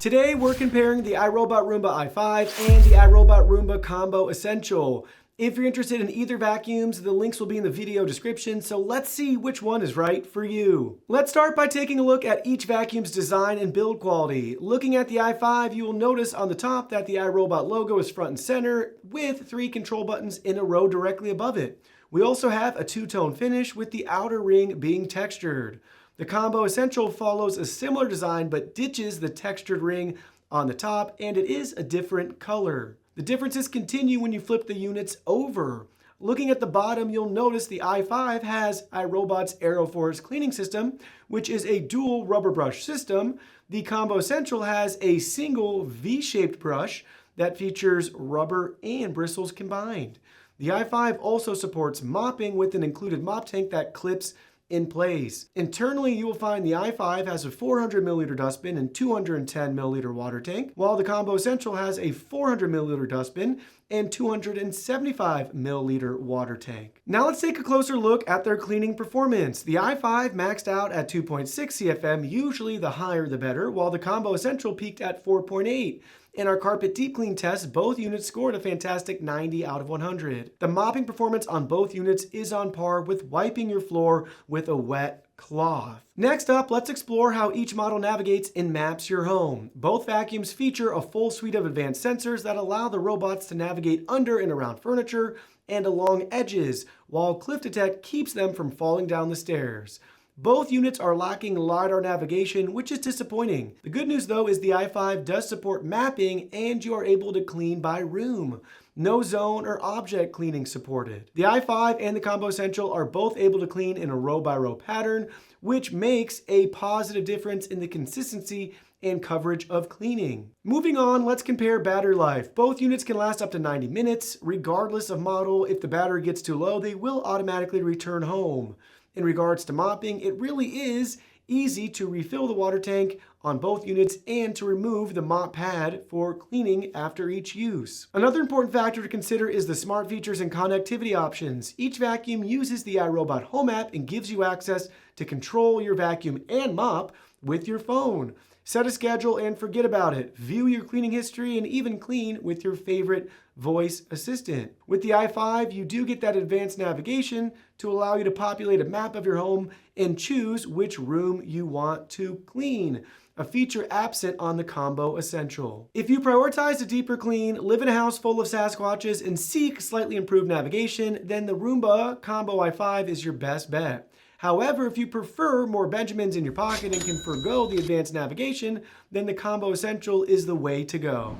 Today we're comparing the iRobot Roomba i5 and the iRobot Roomba Combo Essential. If you're interested in either vacuums, the links will be in the video description, so let's see which one is right for you. Let's start by taking a look at each vacuum's design and build quality. Looking at the i5, you will notice on the top that the iRobot logo is front and center with 3 control buttons in a row directly above it. We also have a two-tone finish with the outer ring being textured. The Combo Essential follows a similar design but ditches the textured ring on the top, and it is a different color. The differences continue when you flip the units over. Looking at the bottom, you'll notice the i5 has iRobot's AeroForce cleaning system, which is a dual rubber brush system. The Combo Essential has a single V-shaped brush that features rubber and bristles combined. The i5 also supports mopping with an included mop tank that clips in place. Internally, you will find the i5 has a 400 milliliter dustbin and 210 milliliter water tank, while the Combo Essential has a 400 milliliter dustbin and 275 milliliter water tank. Now let's take a closer look at their cleaning performance. The i5 maxed out at 2.6 CFM, usually the higher the better, while the Combo Essential peaked at 4.8. In our carpet deep clean test, both units scored a fantastic 90 out of 100. The mopping performance on both units is on par with wiping your floor with a wet cloth. Next up, let's explore how each model navigates and maps your home. Both vacuums feature a full suite of advanced sensors that allow the robots to navigate under and around furniture and along edges, while Cliff Detect keeps them from falling down the stairs. Both units are lacking LiDAR navigation, which is disappointing. The good news though is the i5 does support mapping and you are able to clean by room. No zone or object cleaning supported. The i5 and the Combo Essential are both able to clean in a row by row pattern, which makes a positive difference in the consistency and coverage of cleaning. Moving on, let's compare battery life. Both units can last up to 90 minutes, regardless of model. If the battery gets too low, they will automatically return home. In regards to mopping, it really is easy to refill the water tank on both units and to remove the mop pad for cleaning after each use. Another important factor to consider is the smart features and connectivity options. Each vacuum uses the iRobot Home app and gives you access to control your vacuum and mop with your phone. Set a schedule and forget about it. View your cleaning history and even clean with your favorite voice assistant. With the i5, you do get that advanced navigation to allow you to populate a map of your home and choose which room you want to clean, a feature absent on the Combo Essential. If you prioritize a deeper clean, live in a house full of Sasquatches, and seek slightly improved navigation, then the Roomba Combo i5 is your best bet. However, if you prefer more Benjamins in your pocket and can forgo the advanced navigation, then the Combo Essential is the way to go.